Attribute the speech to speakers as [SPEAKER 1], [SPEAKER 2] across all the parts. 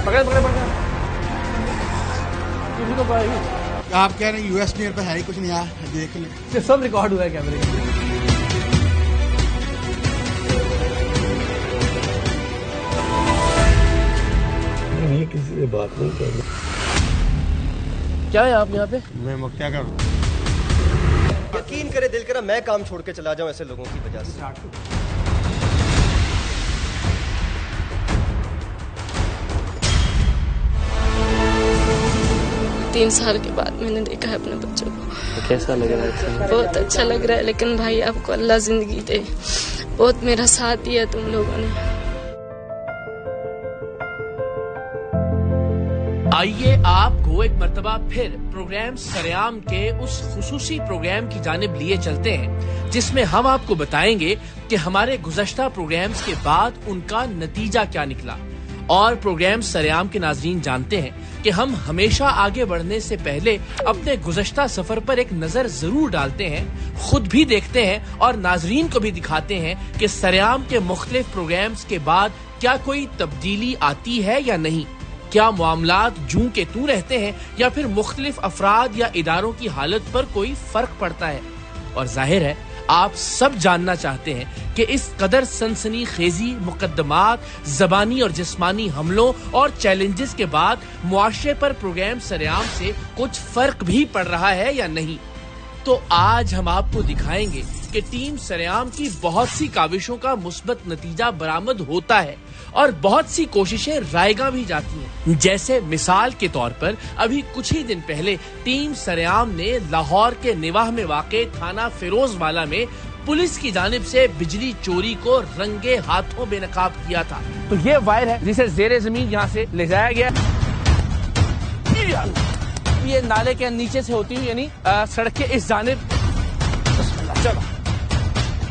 [SPEAKER 1] پکڑے پکڑے پکڑے کسی کو پائے گی.
[SPEAKER 2] آپ کہہ رہے ہیں یو ایس ڈی پہ ہے ہی کچھ نہیں آیا, دیکھ لیں
[SPEAKER 1] سب ریکارڈ ہوا ہے کیمرے کے.
[SPEAKER 3] یہ کسی سے بات نہیں کرنا.
[SPEAKER 1] کیا ہے آپ یہاں پہ؟
[SPEAKER 3] میں کیا کروں؟
[SPEAKER 4] یقین کرے دل کرا میں کام چھوڑ کے چلا جاؤں ایسے لوگوں کی وجہ سے.
[SPEAKER 5] 3 سال کے بعد میں نے دیکھا ہے اپنے بچوں کو.
[SPEAKER 1] کیسا لگ رہا ہے؟
[SPEAKER 5] بہت اچھا لگ رہا ہے, لیکن بھائی آپ کو اللہ زندگی دے, بہت میرا ساتھ دیا تم لوگوں نے.
[SPEAKER 6] آئیے آپ کو ایک مرتبہ پھر پروگرام سریام کے اس خصوصی پروگرام کی جانب لیے چلتے ہیں جس میں ہم آپ کو بتائیں گے کہ ہمارے گزشتہ پروگرامز کے بعد ان کا نتیجہ کیا نکلا. اور پروگرام سریام کے ناظرین جانتے ہیں کہ ہم ہمیشہ آگے بڑھنے سے پہلے اپنے گزشتہ سفر پر ایک نظر ضرور ڈالتے ہیں, خود بھی دیکھتے ہیں اور ناظرین کو بھی دکھاتے ہیں کہ سریام کے مختلف پروگرامز کے بعد کیا کوئی تبدیلی آتی ہے یا نہیں, کیا معاملات جوں کے توں رہتے ہیں یا پھر مختلف افراد یا اداروں کی حالت پر کوئی فرق پڑتا ہے. اور ظاہر ہے آپ سب جاننا چاہتے ہیں کہ اس قدر سنسنی خیزی مقدمات, زبانی اور جسمانی حملوں اور چیلنجز کے بعد معاشرے پر پروگرام سریام سے کچھ فرق بھی پڑ رہا ہے یا نہیں. تو آج ہم آپ کو دکھائیں گے کہ ٹیم سریام کی بہت سی کاوشوں کا مثبت نتیجہ برآمد ہوتا ہے اور بہت سی کوششیں رائیگاں بھی جاتی ہیں. جیسے مثال کے طور پر ابھی کچھ ہی دن پہلے ٹیم سریام نے لاہور کے نواح میں واقع تھانہ فیروز والا میں پولیس کی جانب سے بجلی چوری کو رنگے ہاتھوں بے نقاب کیا تھا.
[SPEAKER 1] تو یہ وائر ہے جسے زیر زمین یہاں سے لے جایا گیا. یہ نالے کے نیچے سے ہوتی ہوئی یعنی سڑک کے اس جانب. چلو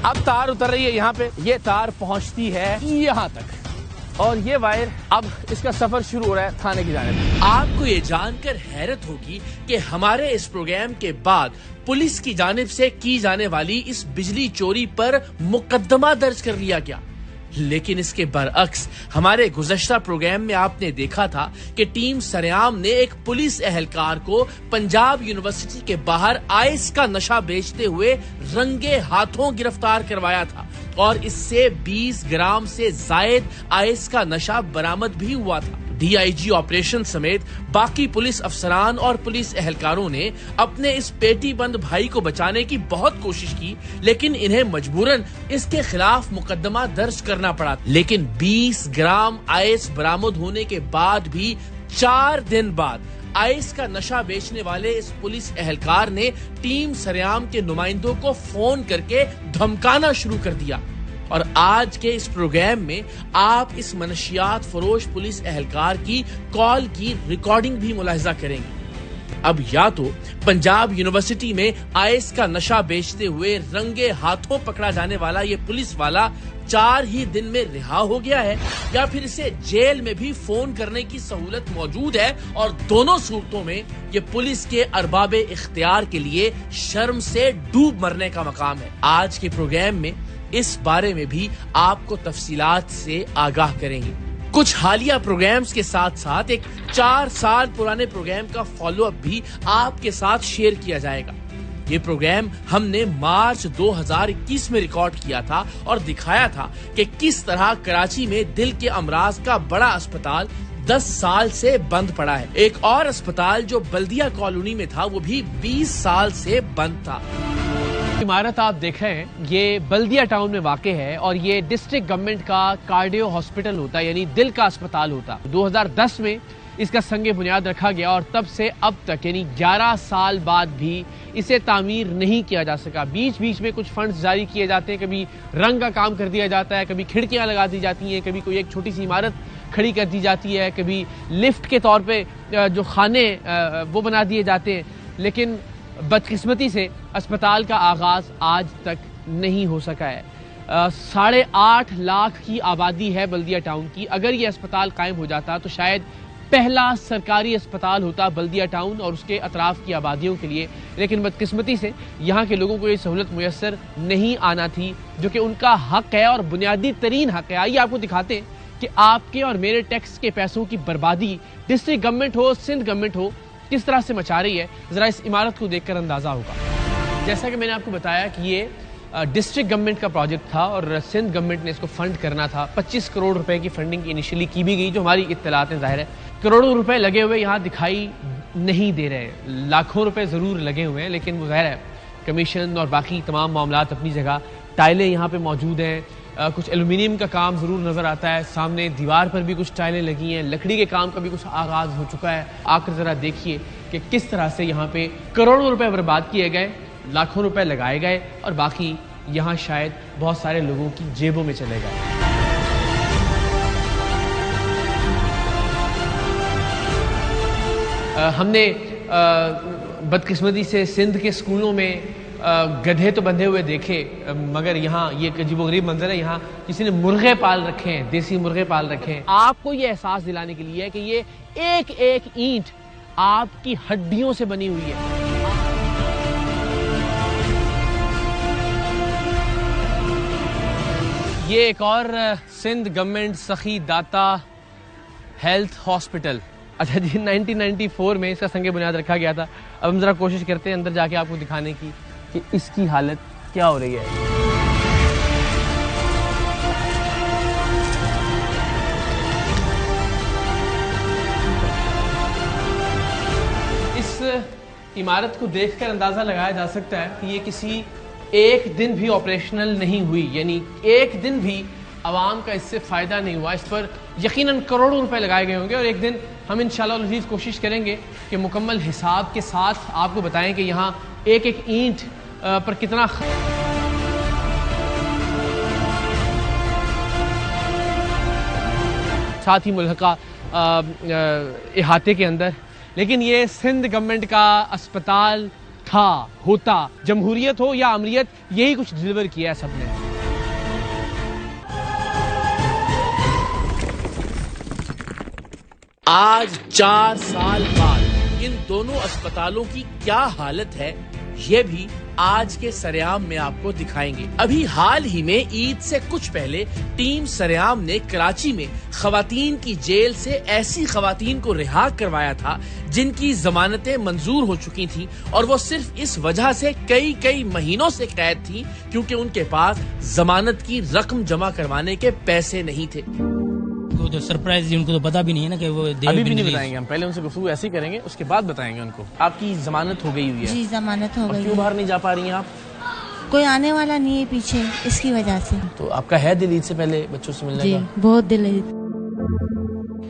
[SPEAKER 1] اب تار اتر رہی ہے یہاں پہ, یہ تار پہنچتی ہے یہاں تک اور یہ وائر اب اس کا سفر شروع ہو رہا ہے تھانے کی جانب.
[SPEAKER 6] آپ کو یہ جان کر حیرت ہوگی کہ ہمارے اس پروگرام کے بعد پولیس کی جانب سے کی جانے والی اس بجلی چوری پر مقدمہ درج کر لیا گیا. لیکن اس کے برعکس ہمارے گزشتہ پروگرام میں آپ نے دیکھا تھا کہ ٹیم سریام نے ایک پولیس اہلکار کو پنجاب یونیورسٹی کے باہر آئس کا نشہ بیچتے ہوئے رنگے ہاتھوں گرفتار کروایا تھا اور اس سے 20 گرام سے زائد آئس کا نشہ برآمد بھی ہوا تھا. ڈی آئی جی آپریشن سمیت باقی پولیس افسران اور پولیس اہلکاروں نے اپنے اس پیٹی بند بھائی کو بچانے کی بہت کوشش کی, لیکن انہیں مجبوراً اس کے خلاف مقدمہ درج کرنا پڑا. لیکن 20 گرام آئس برآمد ہونے کے بعد بھی 4 دن بعد آئس کا نشہ بیچنے والے اس پولیس اہلکار نے ٹیم سریام کے نمائندوں کو فون کر کے دھمکانا شروع کر دیا. اور آج کے اس پروگرام میں آپ اس منشیات فروش پولیس اہلکار کی کال کی ریکارڈنگ بھی ملاحظہ کریں گے. اب یا تو پنجاب یونیورسٹی میں آئس کا نشہ بیچتے ہوئے رنگے ہاتھوں پکڑا جانے والا یہ پولیس والا 4 ہی دن میں رہا ہو گیا ہے, یا پھر اسے جیل میں بھی فون کرنے کی سہولت موجود ہے, اور دونوں صورتوں میں یہ پولیس کے ارباب اختیار کے لیے شرم سے ڈوب مرنے کا مقام ہے. آج کے پروگرام میں اس بارے میں بھی آپ کو تفصیلات سے آگاہ کریں گے. کچھ حالیہ پروگرامز کے ساتھ ساتھ ایک 4 سال پرانے پروگرام کا فالو اپ بھی آپ کے ساتھ شیئر کیا جائے گا. یہ پروگرام ہم نے مارچ 2021 میں ریکارڈ کیا تھا اور دکھایا تھا کہ کس طرح کراچی میں دل کے امراض کا بڑا اسپتال 10 سال سے بند پڑا ہے. ایک اور اسپتال جو بلدیہ کالونی میں تھا وہ بھی 20 سال سے بند تھا.
[SPEAKER 1] عمارت آپ دیکھ رہے ہیں یہ بلدیہ ٹاؤن میں واقع ہے اور یہ ڈسٹرکٹ گورنمنٹ کا کارڈیو ہاسپٹل ہوتا ہے, یعنی دل کا اسپتال ہوتا. 2010 میں اس کا سنگ بنیاد رکھا گیا اور تب سے اب تک یعنی 11 سال بعد بھی اسے تعمیر نہیں کیا جا سکا. بیچ بیچ میں کچھ فنڈز جاری کیے جاتے ہیں, کبھی رنگ کا کام کر دیا جاتا ہے, کبھی کھڑکیاں لگا دی جاتی ہیں, کبھی کوئی ایک چھوٹی سی عمارت کھڑی کر دی جاتی ہے, کبھی لفٹ کے طور پہ جو خانے وہ بنا دیے جاتے ہیں. لیکن بدقسمتی سے اسپتال کا آغاز آج تک نہیں ہو سکا ہے. 8.5 لاکھ کی آبادی ہے بلدیہ ٹاؤن کی. اگر یہ اسپتال قائم ہو جاتا تو شاید پہلا سرکاری اسپتال ہوتا بلدیہ ٹاؤن اور اس کے اطراف کی آبادیوں کے لیے. لیکن بدقسمتی سے یہاں کے لوگوں کو یہ سہولت میسر نہیں آنا تھی جو کہ ان کا حق ہے اور بنیادی ترین حق ہے. آئیے آپ کو دکھاتے ہیں کہ آپ کے اور میرے ٹیکس کے پیسوں کی بربادی ڈسٹرکٹ گورنمنٹ ہو، سندھ گورنمنٹ ہو، کس طرح سے مچا رہی ہے، ذرا اس عمارت کو دیکھ کر اندازہ ہوگا۔ جیسا کہ میں نے آپ کو بتایا کہ یہ ڈسٹرکٹ گورنمنٹ کا پروجیکٹ تھا اور سندھ گورنمنٹ نے اس کو فنڈ کرنا تھا۔ 25 کروڑ روپے کی فنڈنگ انیشلی کی بھی گئی، جو ہماری اطلاعات ہیں، ظاہر ہے کروڑوں روپے لگے ہوئے یہاں دکھائی نہیں دے رہے، لاکھوں روپے ضرور لگے ہوئے ہیں، لیکن وہ ظاہر ہے کمیشن اور باقی تمام معاملات اپنی جگہ۔ ٹائلیں یہاں پہ موجود ہیں، کچھ ایلومینیم کا کام ضرور نظر آتا ہے، سامنے دیوار پر بھی کچھ ٹائلیں لگی ہیں، لکڑی کے کام کا بھی کچھ آغاز ہو چکا ہے۔ آ کر ذرا دیکھیے کہ کس طرح سے یہاں پہ کروڑوں روپے برباد کیے گئے، لاکھوں روپے لگائے گئے اور باقی یہاں شاید بہت سارے لوگوں کی جیبوں میں چلے گئے۔ ہم نے بدقسمتی سے سندھ کے سکولوں میں گدھے تو بندھے ہوئے دیکھے، مگر یہاں یہ ایک عجیب و غریب منظر ہے، یہاں کسی نے مرغے پال رکھے ہیں، دیسی مرغے پال رکھے ہیں۔ آپ کو یہ احساس دلانے کے لیے کہ یہ ایک ایک اینٹ آپ کی ہڈیوں سے بنی ہوئی ہے۔ یہ ایک اور سندھ گورنمنٹ سخی داتا ہیلتھ ہاسپٹل، اچھا جی 1994 میں اس کا سنگ بنیاد رکھا گیا تھا۔ اب ہم ذرا کوشش کرتے ہیں اندر جا کے آپ کو دکھانے کی کہ اس کی حالت کیا ہو رہی ہے۔ اس عمارت کو دیکھ کر اندازہ لگایا جا سکتا ہے کہ یہ کسی ایک دن بھی آپریشنل نہیں ہوئی، یعنی ایک دن بھی عوام کا اس سے فائدہ نہیں ہوا۔ اس پر یقیناً کروڑوں روپے لگائے گئے ہوں گے اور ایک دن ہم انشاءاللہ العزیز کوشش کریں گے کہ مکمل حساب کے ساتھ آپ کو بتائیں کہ یہاں ایک ایک اینٹ پر کتنا ساتھ ہی ملحقہ احاطے کے اندر۔ لیکن یہ سندھ گورنمنٹ کا اسپتال تھا، ہوتا، جمہوریت ہو یا امریت، یہی کچھ ڈیلیور کیا ہے سب نے۔
[SPEAKER 6] آج 4 سال بعد ان دونوں اسپتالوں کی کیا حالت ہے، یہ بھی آج کے سریام میں آپ کو دکھائیں گے۔ ابھی حال ہی میں عید سے کچھ پہلے ٹیم سریام نے کراچی میں خواتین کی جیل سے ایسی خواتین کو رہا کروایا تھا جن کی ضمانتیں منظور ہو چکی تھیں، اور وہ صرف اس وجہ سے کئی مہینوں سے قید تھیں کیونکہ ان کے پاس ضمانت کی رقم جمع کروانے کے پیسے نہیں تھے۔
[SPEAKER 7] تو سرپرائز، ان کو تو پتا بھی نہیں ہے نا کہ وہ
[SPEAKER 1] ابھی بھی نہیں بتائیں گے، ہم پہلے ان سے گفتگو ایسے ہی کریں گے، اس کے بعد بتائیں گے ان کو۔ آپ کی ضمانت ہو گئی ہوئی ہے؟
[SPEAKER 8] جی ضمانت ہو گئی۔
[SPEAKER 1] کیوں باہر نہیں جا پا رہی ہیں آپ؟
[SPEAKER 8] کوئی آنے والا نہیں ہے پیچھے، اس کی وجہ سے۔
[SPEAKER 1] تو آپ کا ہے دل عید سے پہلے بچوں سے ملنے
[SPEAKER 8] جی
[SPEAKER 1] کا؟
[SPEAKER 8] بہت دل ہے۔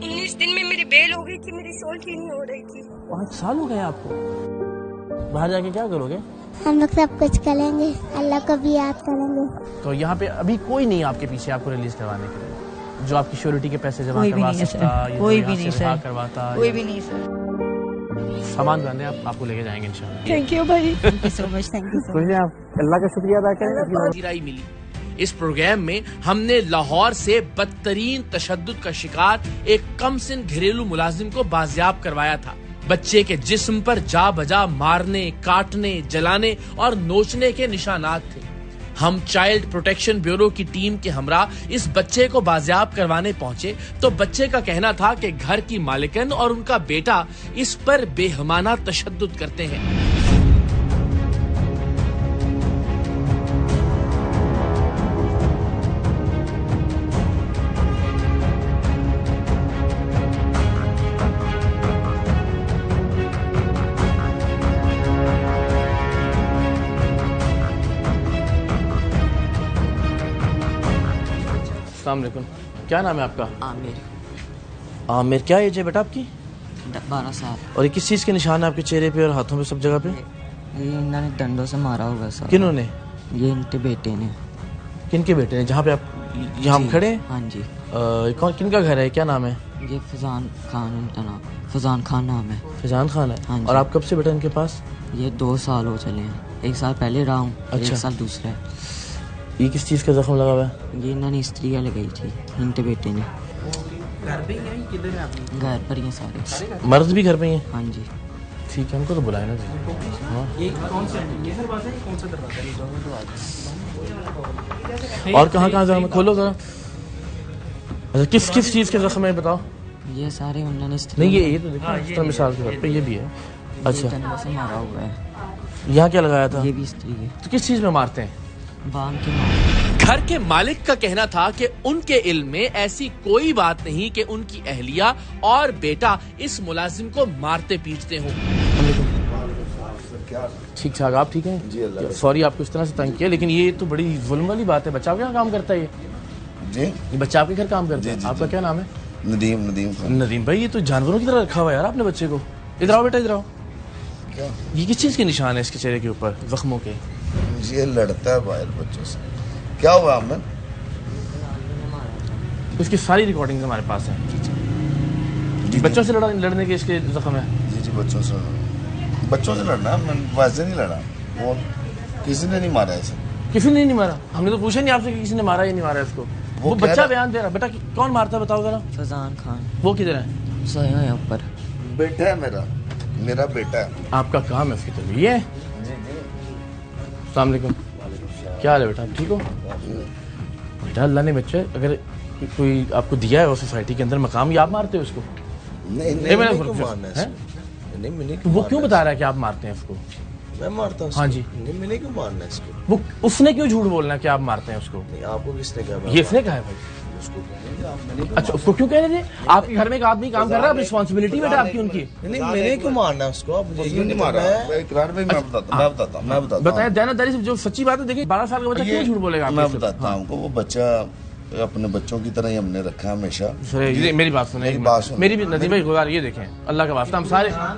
[SPEAKER 5] 19 دن میں میری بیل ہو گئی تھی، میری سولٹ ہی نہیں ہو رہی تھی۔
[SPEAKER 1] 5 سال ہو گئے آپ کو؟ باہر جا کے کیا کرو گے؟
[SPEAKER 9] ہم لوگ سب کچھ کریں گے، اللہ کو بھی یاد کریں گے۔
[SPEAKER 1] تو یہاں پہ ابھی کوئی نہیں آپ کے پیچھے آپ کو ریلیز کروانے کے لیے جو آپ کی شیورٹی کے پیسے جمع کروا سکتا، کوئی بھی نہیں سر، کرواتا کوئی بھی نہیں سر۔ سامان باندھے آپ کو لے کے جائیں گے انشاءاللہ۔
[SPEAKER 5] تھینک یو بھائی،
[SPEAKER 8] thank you so much, thank you so much.
[SPEAKER 1] آپ اللہ کا شکریہ ادا کریں۔
[SPEAKER 6] ملی اس پروگرام میں ہم نے لاہور سے بدترین تشدد کا شکار ایک کم سن گھریلو ملازم کو بازیاب کروایا تھا۔ بچے کے جسم پر جا بجا مارنے، کاٹنے، جلانے اور نوچنے کے نشانات تھے۔ ہم چائلڈ پروٹیکشن بیورو کی ٹیم کے ہمراہ اس بچے کو بازیاب کروانے پہنچے تو بچے کا کہنا تھا کہ گھر کی مالکن اور ان کا بیٹا اس پر بےحمانہ تشدد کرتے ہیں۔
[SPEAKER 1] السلام علیکم، کیا نام ہے آپ کا؟
[SPEAKER 10] عامر۔
[SPEAKER 1] عامر، کیا ایج ہے بیٹا آپ کی؟
[SPEAKER 10] 12 سال۔
[SPEAKER 1] اور یہ کس چیز کے نشان ہے آپ کے چہرے پہ اور ہاتھوں پہ سب جگہ پہ؟
[SPEAKER 10] یہ انہوں نے ڈنڈوں سے مارا ہوگا سر۔
[SPEAKER 1] کنہوں نے؟
[SPEAKER 10] یہ ان کے بیٹے نے۔
[SPEAKER 1] کن کے بیٹے نے؟ جہاں پہ آپ یہاں ہم کھڑے ہیں؟
[SPEAKER 10] ہاں جی۔
[SPEAKER 1] کن کا گھر ہے، کیا نام ہے؟
[SPEAKER 10] یہ فضان خان ان کا نام، فضان خان نام ہے۔
[SPEAKER 1] فضان خان ہے؟
[SPEAKER 10] ہاں جی۔
[SPEAKER 1] اور آپ کب سے بیٹا ان کے پاس؟
[SPEAKER 10] یہ 2 سال ہو چلے ہیں، 1 سال پہلے رہا ہوں، 1 سال دوسرا ہے۔
[SPEAKER 1] یہ کس چیز کا زخم لگا ہوا ہے؟
[SPEAKER 10] یہ انہوں نے استری لگائی تھی ان کے بیٹے نے۔
[SPEAKER 7] گھر پہ ہی ہیں کدھر ہیں آپ؟
[SPEAKER 10] گھر پر ہی ہیں سارے۔
[SPEAKER 1] مرد بھی گھر پہ ہی ہیں؟
[SPEAKER 10] ہاں جی۔
[SPEAKER 1] ٹھیک ہے، ہم کو تو بلائے نا جی۔ ہاں،
[SPEAKER 7] یہ کون سا یہ دروازہ ہے، کون سا دروازہ ہے؟
[SPEAKER 1] اور کہاں کہاں زخم؟ کھولو ذرا۔
[SPEAKER 6] اچھا کس کس چیز کے زخم ہے بتاؤ؟
[SPEAKER 10] یہ سارے انہوں نے
[SPEAKER 6] نہیں یہ تو دیکھو اس طرح مثال کے طور پہ یہ بھی ہے. اچھا
[SPEAKER 10] ڈنڈے سے مارا ہوا ہے.
[SPEAKER 6] یہاں کیا لگایا تھا؟
[SPEAKER 10] یہ بھی اس طریقے
[SPEAKER 6] تو کس چیز میں مارتے ہیں؟
[SPEAKER 10] بام کے مار.
[SPEAKER 6] گھر کے مالک کا کہنا تھا کہ ان کے علم میں ایسی کوئی بات نہیں کہ ان کی اہلیہ اور بیٹا اس ملازم کو مارتے پیٹتے ہوں. ٹھیک ٹھاک آپ ٹھیک ہیں؟
[SPEAKER 3] جی اللہ
[SPEAKER 6] سوری آپ کو اس طرح سے تنگ کیا لیکن یہ تو بڑی ظلم والی بات ہے. بچہ آپ کے یہاں کام کرتا ہے
[SPEAKER 3] جی
[SPEAKER 6] یہ بچہ آپ کے گھر کام کرتا ہے؟ آپ کا کیا نام ہے؟
[SPEAKER 3] ندیم
[SPEAKER 6] ندیم بھائی یہ تو جانوروں کی طرح رکھا ہوا ہے یار آپ نے بچے کو. ادھر آؤ بیٹا ادھر آؤ.
[SPEAKER 3] کیا
[SPEAKER 6] یہ کس چیز کے نشان ہے اس کے چہرے کے اوپر زخموں کے؟
[SPEAKER 3] یہ لڑتا ہے باہر بچوں سے. کیا ہوا امن؟
[SPEAKER 6] اس کی ساری ریکارڈنگ ہمارے پاس ہیں. بچوں سے لڑنے کے اس کے زخم ہے؟
[SPEAKER 3] جی بچوں سے لڑنا میں ویسے نہیں لڑا. وہ کسی نے نہیں مارا ایسے.
[SPEAKER 6] کسی نے نہیں مارا؟ ہم نے تو پوچھا نہیں آپ سے کہ کسی نے مارا یا نہیں مارا اس کو. وہ بچہ بیان دے رہا. بیٹا کون مارتا ہے بتاؤ ذرا.
[SPEAKER 10] فضان خان.
[SPEAKER 6] وہ کدھر ہے؟
[SPEAKER 10] سوئے ہوئے اوپر.
[SPEAKER 3] بیٹا ہے میرا بیٹا ہے.
[SPEAKER 6] آپ کا کام ہے اس کی طرف یہ ہے؟ السلام علیکم. کیا حال ہے بیٹا ٹھیک ہو؟ بیٹا اللہ نے بچے اگر کوئی آپ کو دیا ہے وہ سوسائٹی کے اندر مقام یا آپ مارتے ہو اس کو؟ وہ کیوں بتا رہا ہے کہ آپ مارتے ہیں اس کو؟
[SPEAKER 3] میں مارتا ہوں.
[SPEAKER 6] ہاں جی
[SPEAKER 3] میں نے کیوں مارنا اس کو؟
[SPEAKER 6] وہ اس نے کیوں جھوٹ بولنا کہ آپ مارتے ہیں اس کو؟
[SPEAKER 3] آپ کو کس نے کہا؟
[SPEAKER 6] یہ اس نے کہا ہے بھائی. اچھا اس کو کیوں کہہ رہے تھے؟ آپ کے گھر میں ایک آدمی کام کر رہا ہے رسپانسبلٹی بیٹا آپ کی ان کی.
[SPEAKER 3] نہیں میں نے کیوں مارنا اس کو؟ نہیں مارا. میں
[SPEAKER 6] بتائیں دینا داری سے جو سچی بات ہے. دیکھیں 12 سال کا بچہ کیوں جھوٹ بولے گا؟
[SPEAKER 3] میں بتاتا ہوں کو وہ بچہ اپنے بچوں کی طرح ہی ہم نے رکھا ہمیشہ.
[SPEAKER 6] میری بات سنیں. میری بھی ندیم بھائی گزار یہ دیکھیں اللہ کا واسطہ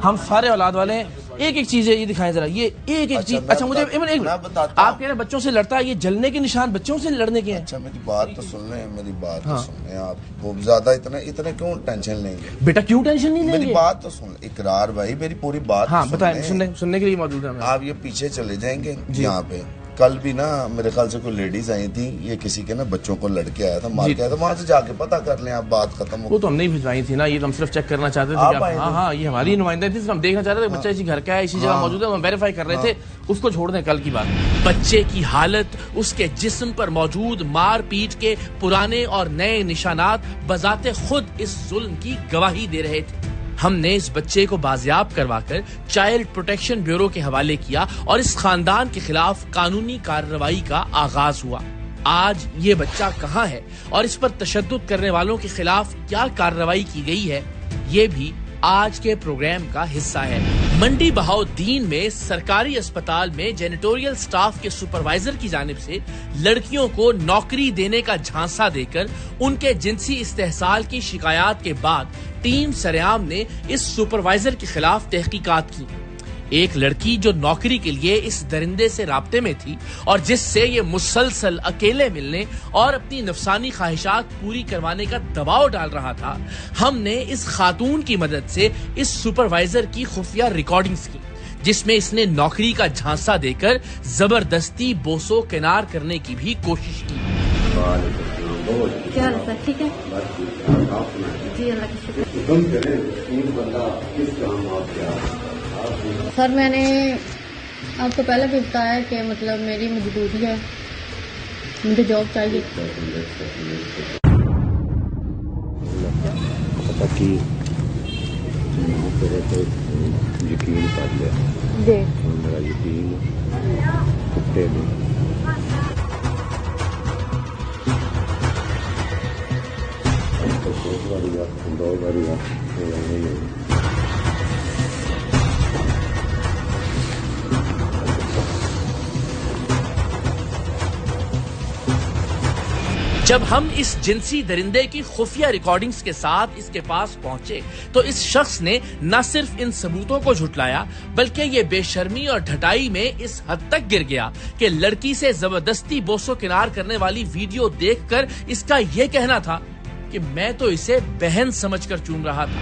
[SPEAKER 6] ہم سارے اولاد والے ہیں. ایک ایک چیز ہے یہ دکھائیں ذرا. یہ ایک ایک چیز. اچھا مجھے آپ کہہ رہے بچوں سے لڑتا ہے. یہ جلنے کے نشان بچوں سے لڑنے کے ہیں.
[SPEAKER 3] اچھا میری بات تو سن لیں. آپ وہ زیادہ اتنے کیوں ٹینشن لیں گے؟
[SPEAKER 6] بیٹا کیوں ٹینشن نہیں لیں گے؟
[SPEAKER 3] میری بات تو سن. اقرار بھائی میری پوری بات.
[SPEAKER 6] ہاں بتائیں سننے کے لیے موجود ہے.
[SPEAKER 3] آپ یہ پیچھے چلے جائیں گے یہاں پہ. کل بھی نا میرے خیال سے کوئی لیڈیز آئی تھی. یہ کسی کے نا بچوں کو لڑکے آیا تھا مار کے آیا تھا. وہاں سے جا کے پتا کر لیں آپ بات ختم ہو.
[SPEAKER 6] وہ تو ہم نہیں بھجوائی تھی نا. یہ تو ہم صرف چیک کرنا چاہتے تھے. ہاں یہ ہماری نمائندہ تھی. ہم دیکھنا چاہتے تھے بچہ اسی گھر کا ہے اسی جگہ موجود ہے. ہم ویریفائی کر رہے تھے. اس کو چھوڑ دیں کل کی بات. بچے کی حالت اس کے جسم پر موجود مار پیٹ کے پرانے اور نئے نشانات بذات خود اس ظلم کی گواہی دے رہے تھے. ہم نے اس بچے کو بازیاب کروا کر چائلڈ پروٹیکشن بیورو کے حوالے کیا اور اس خاندان کے خلاف قانونی کارروائی کا آغاز ہوا. آج یہ بچہ کہاں ہے اور اس پر تشدد کرنے والوں کے خلاف کیا کارروائی کی گئی ہے یہ بھی آج کے پروگرام کا حصہ ہے. منڈی بہاؤالدین میں سرکاری اسپتال میں جینیٹوریل سٹاف کے سپروائزر کی جانب سے لڑکیوں کو نوکری دینے کا جھانسا دے کر ان کے جنسی استحصال کی شکایات کے بعد ٹیم سریام نے اس سپروائزر کے خلاف تحقیقات کی. ایک لڑکی جو نوکری کے لیے اس درندے سے رابطے میں تھی اور جس سے یہ مسلسل اکیلے ملنے اور اپنی نفسانی خواہشات پوری کروانے کا دباؤ ڈال رہا تھا. ہم نے اس خاتون کی مدد سے اس سپروائزر کی خفیہ ریکارڈنگز کی جس میں اس نے نوکری کا جھانسا دے کر زبردستی بوسو کنار کرنے کی بھی کوشش کی.
[SPEAKER 8] کیا حال ہے ٹھیک ہے جی اللہ کا شکر. سر میں نے آپ کو پہلے بھی بتایا کہ مطلب میری مجبوری ہے. مجھے جاب چاہیے.
[SPEAKER 3] یقین کر لیا
[SPEAKER 8] جی
[SPEAKER 3] میرا یقین ٹوٹے نہیں. دو باری
[SPEAKER 6] جب ہم اس جنسی درندے کی خفیہ ریکارڈنگز کے ساتھ اس کے پاس پہنچے تو اس شخص نے نہ صرف ان ثبوتوں کو جھٹلایا بلکہ یہ بے شرمی اور ڈھٹائی میں اس حد تک گر گیا کہ لڑکی سے زبردستی بوسو کنار کرنے والی ویڈیو دیکھ کر اس کا یہ کہنا تھا کہ میں تو اسے بہن سمجھ کر چوم رہا تھا.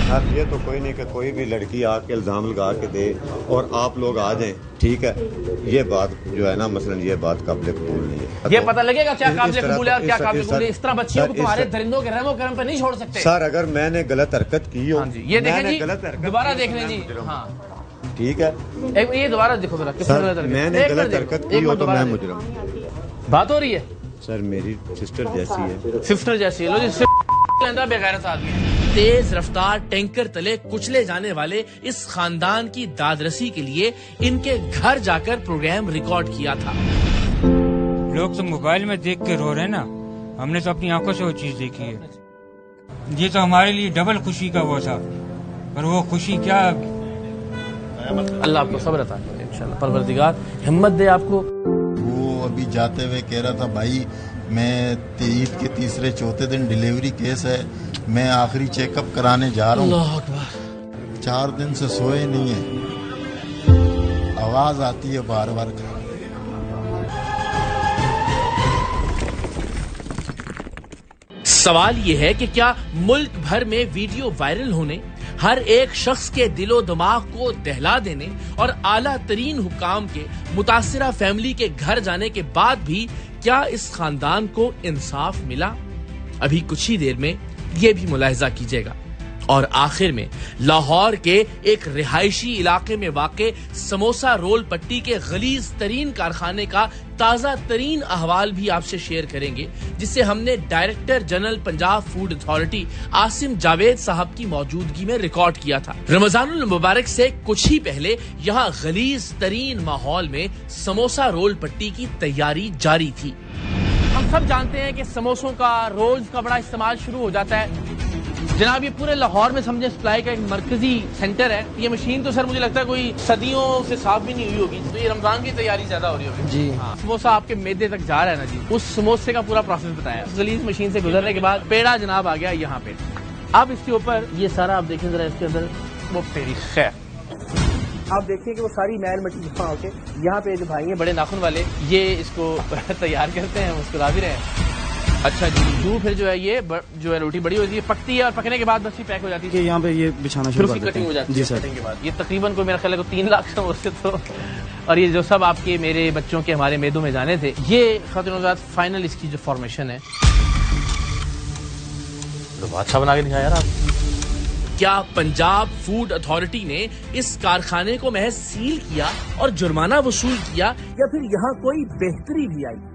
[SPEAKER 11] سر یہ تو کوئی نہیں کہ کوئی بھی لڑکی آ کے الزام لگا کے دے اور آپ لوگ آ جائیں. ٹھیک ہے یہ بات جو ہے نا مثلا یہ بات قابل قبول نہیں ہے.
[SPEAKER 6] یہ پتہ لگے گا کیا قابل قبول ہے اور کیا قابل قبول ہے. اس طرح بچیوں کو تمہارے درندوں کے رحم و کرم پہ نہیں چھوڑ سکتے.
[SPEAKER 11] سر اگر میں نے غلط حرکت کی ہو
[SPEAKER 6] یہ دیکھیں جی دوبارہ دیکھ لیں جی. ہاں
[SPEAKER 11] ٹھیک ہے
[SPEAKER 6] یہ دوبارہ دیکھو ذرا.
[SPEAKER 11] میں نے غلط حرکت کی ہو تو میں مجرم.
[SPEAKER 6] بات ہو رہی ہے
[SPEAKER 11] سر میری سسٹر جیسی ہے.
[SPEAKER 1] سسٹر جیسی ہے. لو جی بغیرت آدمی ہے.
[SPEAKER 6] تیز رفتار ٹینکر تلے کچلے جانے والے اس خاندان کی دادرسی کے لیے ان کے گھر جا کر پروگرام ریکارڈ کیا تھا.
[SPEAKER 7] لوگ تو موبائل میں دیکھ کے رو رہے ہیں نا, ہم نے تو اپنی آنکھوں سے وہ چیز دیکھی ہے. یہ تو ہمارے لیے ڈبل خوشی کا وہ تھا, پر وہ خوشی کیا.
[SPEAKER 1] اللہ آپ کو صبر عطا کرے انشاءاللہ, پروردگار ہمت دے آپ کو.
[SPEAKER 12] وہ ابھی جاتے ہوئے کہہ رہا تھا بھائی میں عید کے تیسرے چوتھے دن ڈیلیوری کیس ہے, میں آخری چیک اپ کرانے جا رہا ہوں.
[SPEAKER 1] اللہ اکبر.
[SPEAKER 12] 4 دن سے سوئے نہیں ہیں, آواز آتی ہے بار بار.
[SPEAKER 6] سوال یہ ہے کہ کیا ملک بھر میں ویڈیو وائرل ہونے, ہر ایک شخص کے دل و دماغ کو دہلا دینے اور اعلیٰ ترین حکام کے متاثرہ فیملی کے گھر جانے کے بعد بھی کیا اس خاندان کو انصاف ملا؟ ابھی کچھ ہی دیر میں یہ بھی ملاحظہ کیجیے گا. اور آخر میں لاہور کے ایک رہائشی علاقے میں واقع سموسا رول پٹی کے غلیظ ترین کارخانے کا تازہ ترین احوال بھی آپ سے شیئر کریں گے, جسے ہم نے director general Punjab food authority Asim Javed sahib کی موجودگی میں ریکارڈ کیا تھا. رمضان المبارک سے کچھ ہی پہلے یہاں غلیظ ترین ماحول میں سموسا رول پٹی کی تیاری جاری تھی. ہم سب جانتے ہیں کہ سموسوں کا, رولز کا بڑا استعمال شروع ہو جاتا ہے. جناب یہ پورے لاہور میں سمجھے سپلائی کا ایک مرکزی سینٹر ہے. یہ مشین تو سر مجھے لگتا ہے کوئی صدیوں سے صاف بھی نہیں ہوئی ہوگی, تو یہ رمضان کی تیاری زیادہ ہو رہی ہوگی. جی سموسا آپ کے میدے تک جا رہا ہے نا جی, اس سموسے کا پورا پروسیس بتایا. غلیظ مشین سے گزرنے کے بعد پیڑا جناب آ گیا یہاں پہ. اب اس کے اوپر یہ سارا آپ دیکھیں ذرا, اس کے اندر وہ پیڑی خیر آپ دیکھیں کہ وہ ساری میل مٹی جمع ہو کے یہاں پہ جو بھائی ہیں بڑے ناخن والے, یہ اس کو تیار کرتے ہیں, مسکرا بھی رہے ہیں. اچھا جی, جو پھر جو ہے یہ جو ہے روٹی بڑی ہوتی ہے, پکتی ہے, اور پکنے کے بعد بس یہ پیک ہو جاتی ہے.
[SPEAKER 13] یہاں پہ یہ بچھانا شروع
[SPEAKER 6] کر کٹنگ ہو جاتی ہے.
[SPEAKER 13] جی سر.
[SPEAKER 6] کٹنگ کے بعد یہ تقریباً کوئی میرا خیال ہے 3 لاکھ سموسے تو, اور یہ جو سب آپ کے میرے بچوں کے ہمارے میدوں میں جانے تھے, یہ خاتون حضرات فائنل اس کی جو فارمیشن ہے. اچھا بنا کے دکھایا یار آپ. کیا پنجاب فوڈ اتھارٹی نے اس کارخانے کو محض سیل کیا اور جرمانہ وصول کیا, یا پھر یہاں کوئی بہتری بھی آئی؟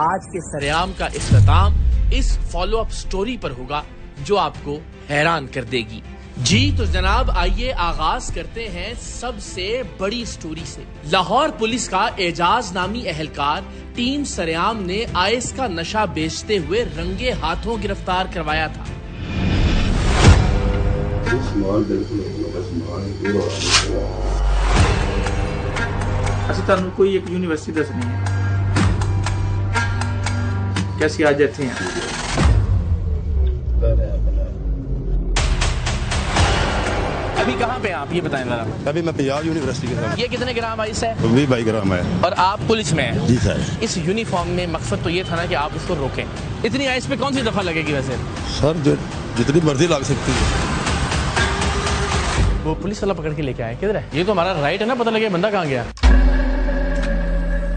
[SPEAKER 6] آج کے سریام کا اختتام اس فالو اپ سٹوری پر ہوگا جو آپ کو حیران کر دے گی. جی تو جناب آئیے آغاز کرتے ہیں سب سے بڑی سٹوری سے. لاہور پولیس کا اعجاز نامی اہلکار ٹیم سریام نے آئس کا نشہ بیچتے ہوئے رنگے ہاتھوں گرفتار کروایا تھا.
[SPEAKER 7] اچھا تانوں کوئی ایک یونیورسٹی دسنی ہے کیسی آ جاتے ہیں.
[SPEAKER 6] ابھی کہاں پہ آپ یہ بتائیں ذرا.
[SPEAKER 13] ابھی میں پنجاب یونیورسٹی کے ساتھ.
[SPEAKER 6] یہ کتنے گرام آئس ہے؟
[SPEAKER 13] 22 گرام ہے.
[SPEAKER 6] اور آپ پولیس میں ہیں؟
[SPEAKER 13] جی سر.
[SPEAKER 6] اس یونیفارم میں مقصد تو یہ تھا نا کہ آپ اس کو روکیں. اتنی آئس پہ کون سی دفعہ لگے گی ویسے؟
[SPEAKER 13] سر جتنی مرضی لگ سکتی ہے.
[SPEAKER 6] وہ پولیس والا پکڑ کے لے کے آئے کدھر ہے؟ یہ تو ہمارا رائٹ ہے نا, پتہ لگے بندہ کہاں گیا.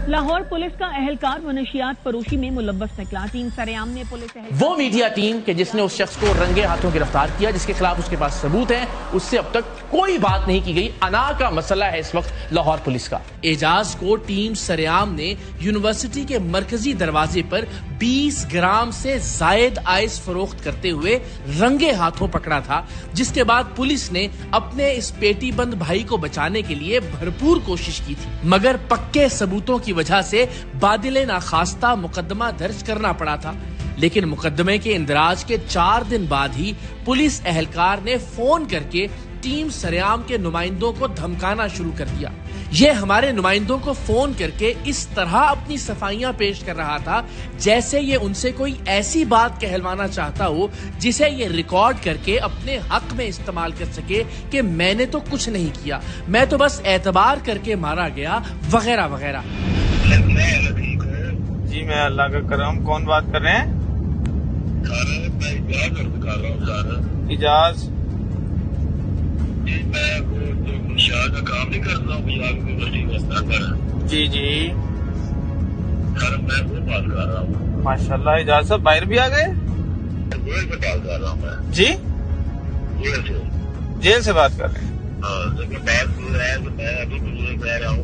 [SPEAKER 14] لاہور پولیس کا اہلکار منشیات فروشی میں ملوث نکلا. ٹیم سریام نے پولیس
[SPEAKER 6] وہ میڈیا ٹیم کہ جس نے اس شخص کو رنگے ہاتھوں گرفتار کیا, جس کے خلاف اس کے پاس ثبوت ہیں, اس سے اب تک کوئی بات نہیں کی گئی. انا کا مسئلہ ہے اس وقت لاہور پولیس کا. اعجاز کو ٹیم سریام نے یونیورسٹی کے مرکزی دروازے پر 20 گرام سے زائد آئس فروخت کرتے ہوئے رنگے ہاتھوں پکڑا تھا, جس کے بعد پولیس نے اپنے اس پیٹی بند بھائی کو بچانے کے لیے بھرپور کوشش کی تھی, مگر پکے ثبوتوں کی وجہ سے بادل ناخواستہ مقدمہ درج کرنا پڑا تھا. لیکن مقدمے کے اندراج کے 4 دن بعد ہی پولیس اہلکار نے فون کر کے ٹیم سریام کے نمائندوں کو دھمکانا شروع کر دیا. یہ ہمارے نمائندوں کو فون کر کے اس طرح اپنی صفائیاں پیش کر رہا تھا جیسے یہ ان سے کوئی ایسی بات کہلوانا چاہتا ہو جسے یہ ریکارڈ کر کے اپنے حق میں استعمال کر سکے کہ میں نے تو کچھ نہیں کیا, میں تو بس اعتبار کر کے مارا گیا, وغیرہ وغیرہ.
[SPEAKER 15] جی میں اللہ کا کرم. کون بات کر رہے ہیں؟ اجاز.
[SPEAKER 16] میں منشیات کا کام نہیں کرتا ہوں یونیورسٹی پر.
[SPEAKER 15] جی جی
[SPEAKER 16] سر میں وہ بات کر رہا ہوں.
[SPEAKER 15] ماشاء اللہ. اجاز صاحب باہر بھی آ گئے؟
[SPEAKER 16] بات کر رہا ہوں میں.
[SPEAKER 15] جی جیل سے بات کر رہے ہیں.
[SPEAKER 16] لیکن بات یہ ہے کہ میں ابھی مجھے کہہ رہا ہوں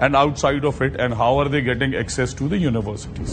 [SPEAKER 17] and outside of it and how are they getting access to the universities।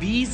[SPEAKER 6] 20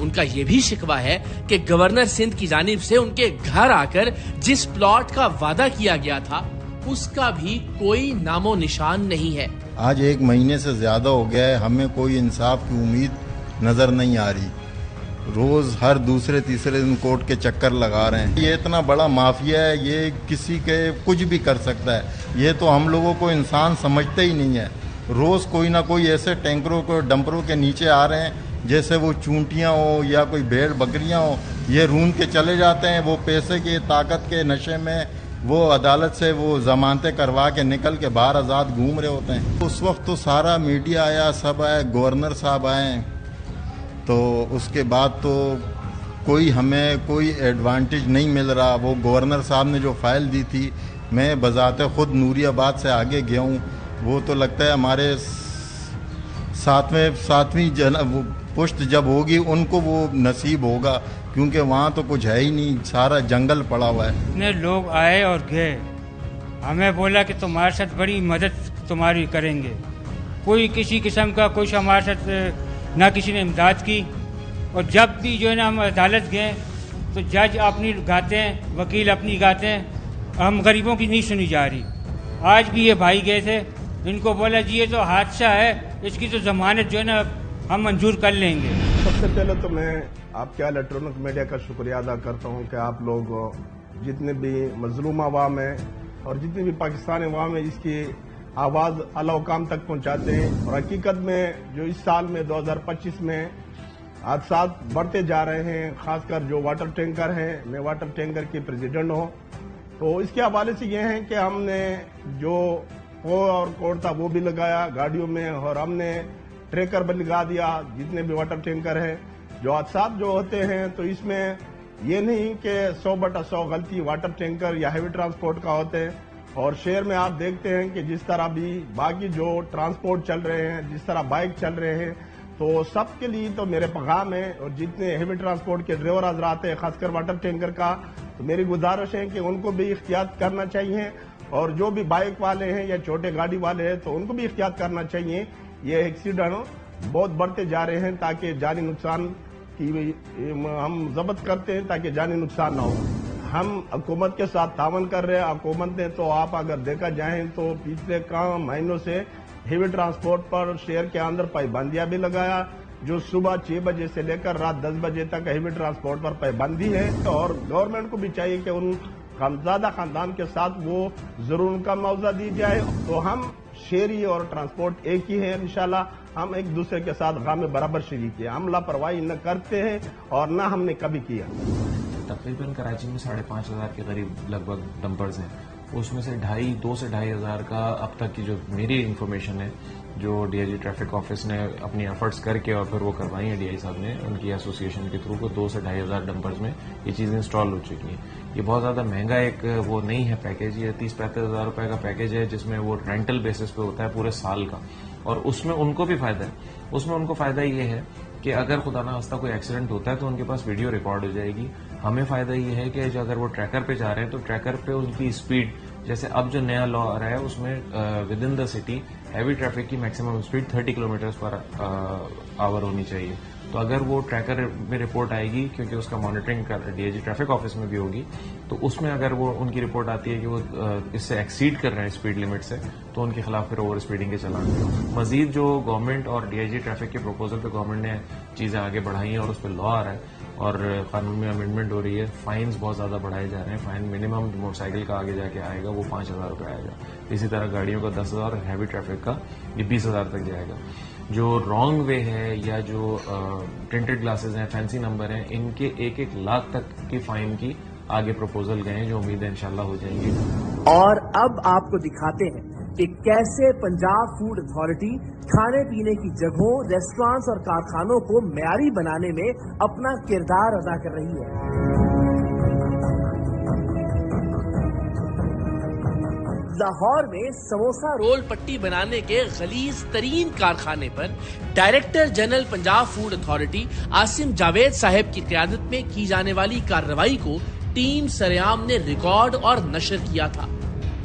[SPEAKER 6] ان کا یہ بھی شکوہ ہے کہ گورنر سندھ کی جانب سے ان کے گھر آ کر جس پلاٹ کا وعدہ کیا گیا تھا اس کا بھی کوئی نام و نشان نہیں ہے.
[SPEAKER 12] آج 1 مہینے سے زیادہ ہو گیا ہے, ہمیں کوئی انصاف کی امید نظر نہیں آ رہی. روز ہر دوسرے تیسرے دن کورٹ کے چکر لگا رہے ہیں. یہ اتنا بڑا مافیا ہے, یہ کسی کے کچھ بھی کر سکتا ہے. یہ تو ہم لوگوں کو انسان سمجھتے ہی نہیں ہے. روز کوئی نہ کوئی ایسے ٹینکروں کو ڈمپروں کے نیچے آ رہے ہیں جیسے وہ چونٹیاں ہو یا کوئی بھیڑ بکریاں ہو. یہ رون کے چلے جاتے ہیں. وہ پیسے کی طاقت کے نشے میں وہ عدالت سے وہ ضمانتیں کروا کے نکل کے باہر آزاد گھوم رہے ہوتے ہیں. اس وقت تو سارا میڈیا آیا, سب آئے, گورنر صاحب آئے, تو اس کے بعد تو کوئی ہمیں کوئی ایڈوانٹیج نہیں مل رہا. وہ گورنر صاحب نے جو فائل دی تھی, میں بذات خود نوری آباد سے آگے گیا ہوں, وہ تو لگتا ہے ہمارے ساتویں پشت جب ہوگی ان کو وہ نصیب ہوگا, کیونکہ وہاں تو کچھ ہے ہی نہیں, سارا جنگل پڑا ہوا ہے.
[SPEAKER 7] اتنے لوگ آئے اور گئے, ہمیں بولا کہ تمہارے ساتھ بڑی مدد تمہاری کریں گے. کوئی کسی قسم کا کچھ ہمارے ساتھ نہ کسی نے امداد کی. اور جب بھی جو ہے نا ہم عدالت گئے تو جج اپنی گاتے ہیں, وکیل اپنی گاتے ہیں, ہم غریبوں کی نہیں سنی جا رہی. آج بھی یہ بھائی گئے تھے, ان کو بولا جی یہ تو حادثہ ہے, اس کی تو ضمانت جو ہے نا ہم منظور کر لیں گے.
[SPEAKER 2] سب سے پہلے تو میں آپ کے الیکٹرانک میڈیا کا شکریہ ادا کرتا ہوں کہ آپ لوگ جتنے بھی مظلوم عوام ہیں اور جتنے بھی پاکستانی عوام ہیں اس کی آواز اعلیٰ حکام تک پہنچاتے ہیں. اور حقیقت میں جو اس سال میں 2025 میں حادثات بڑھتے جا رہے ہیں, خاص کر جو واٹر ٹینکر ہیں, میں واٹر ٹینکر کے پریزیڈنٹ ہوں, تو اس کے حوالے سے یہ ہیں کہ ہم نے جو اور کوڈ تھا وہ بھی لگایا گاڑیوں میں, اور ہم نے ٹریکر بھی لگا دیا جتنے بھی واٹر ٹینکر ہیں. جو حادثات جو ہوتے ہیں تو اس میں یہ نہیں کہ 100/100 غلطی واٹر ٹینکر یا ہیوی ٹرانسپورٹ کا ہوتے ہیں. اور شہر میں آپ دیکھتے ہیں کہ جس طرح بھی باقی جو ٹرانسپورٹ چل رہے ہیں, جس طرح بائک چل رہے ہیں, تو سب کے لیے تو میرے پیغام ہے. اور جتنے ہیوی ٹرانسپورٹ کے ڈرائیور حضرات ہیں, خاص کر واٹر ٹینکر کا, تو میری گزارش ہے کہ ان کو بھی احتیاط کرنا چاہیے. اور جو بھی بائک والے ہیں یا چھوٹے گاڑی والے ہیں تو ان کو بھی احتیاط کرنا چاہیے. یہ ایکسیڈنٹ بہت بڑھتے جا رہے ہیں, تاکہ جانی نقصان کی ہم ضبط کرتے ہیں تاکہ جانی نقصان نہ ہو. ہم حکومت کے ساتھ تعاون کر رہے ہیں. حکومت نے تو آپ اگر دیکھا جائیں تو پچھلے مہینوں سے ہیوی ٹرانسپورٹ پر شہر کے اندر پابندیاں بھی لگایا. جو صبح 6 بجے سے لے کر رات 10 بجے تک ہیوی ٹرانسپورٹ پر پابندی ہے. اور گورنمنٹ کو بھی چاہیے کہ ان زیادہ خاندان کے ساتھ وہ ضرور ان کا معاوضہ دی جائے. تو ہم شہری اور ٹرانسپورٹ ایک ہی ہے. انشاءاللہ ہم ایک دوسرے کے ساتھ غم میں برابر شریک ہیں. ہم لاپرواہی نہ کرتے ہیں اور نہ ہم نے کبھی کیا.
[SPEAKER 18] تقریباً کراچی میں 5,500 کے قریب لگ بھگ ڈمپرز ہیں. اس میں سے 2 سے 2,500 کا اب تک کی جو میری انفارمیشن ہے, جو D I G traffic office نے اپنی ایفرٹس کر کے اور پھر وہ کروائی ہیں ڈی آئی صاحب نے ان کی ایسوسیشن کے تھرو, کو 2 سے 2,500 ڈمپرز میں یہ چیزیں انسٹال ہو چکی ہیں. یہ بہت زیادہ مہنگا ایک وہ نہیں ہے پیکیج. یہ 30-35 ہزار روپے کا پیکیج ہے جس میں وہ رینٹل بیسس پہ ہوتا ہے پورے سال کا. اور اس میں ان کو بھی فائدہ ہے. اس میں ان کو فائدہ یہ ہے کہ اگر خدا نہ خواستہ کوئی ایکسیڈنٹ ہوتا ہے تو ان کے پاس ویڈیو ریکارڈ ہو جائے گی. ہمیں فائدہ یہ ہے کہ جو اگر وہ ٹریکر پہ جا رہے ہیں تو ٹریکر پہ ان کی اسپیڈ, جیسے اب جو نیا لا آ رہا ہے اس میں with in the city heavy traffic کی میکسیمم اسپیڈ 30 کلومیٹرز پر آور ہونی چاہیے. تو اگر وہ ٹریکر میں رپورٹ آئے گی, کیونکہ اس کا monitoring D I G traffic office میں بھی ہوگی, تو اس میں اگر وہ ان کی رپورٹ آتی ہے کہ وہ اس سے ایکسیڈ کر رہے ہیں اسپیڈ لمٹ سے, تو ان کے خلاف پھر اوور اسپیڈنگ کے چلان. مزید جو گورنمنٹ اور ڈی آئی جی ٹریفک کے پروپوزل پہ گورنمنٹ نے چیزیں آگے بڑھائی ہیں اور اس پہ لا آ رہا ہے اور قانون میں امینڈمنٹ ہو رہی ہے. فائنز بہت زیادہ بڑھائے جا رہے ہیں. فائن منیمم موٹر سائیکل کا آگے جا کے آئے گا وہ 5,000 روپے آئے گا. اسی طرح گاڑیوں کا 10,000 اور ہیوی ٹریفک کا یہ 20,000 تک جائے گا. جو رانگ وے ہے یا جو ٹنٹڈ گلاسز ہیں, فینسی نمبر ہیں, ان کے 1 لاکھ تک کی فائن کی آگے پروپوزل گئے ہیں جو امید ہے انشاءاللہ ہو جائیں گے.
[SPEAKER 6] اور اب آپ کو دکھاتے ہیں کہ کیسے پنجاب فوڈ اتھارٹی کھانے پینے کی جگہوں, ریسٹورانٹس اور کارخانوں کو معیاری بنانے میں اپنا کردار ادا کر رہی ہے. لاہور میں سموسہ رول پٹی بنانے کے غلیظ ترین کارخانے پر director general Punjab food authority Asim Javed sahib کی قیادت میں کی جانے والی کارروائی کو ٹیم سریام نے ریکارڈ اور نشر کیا تھا.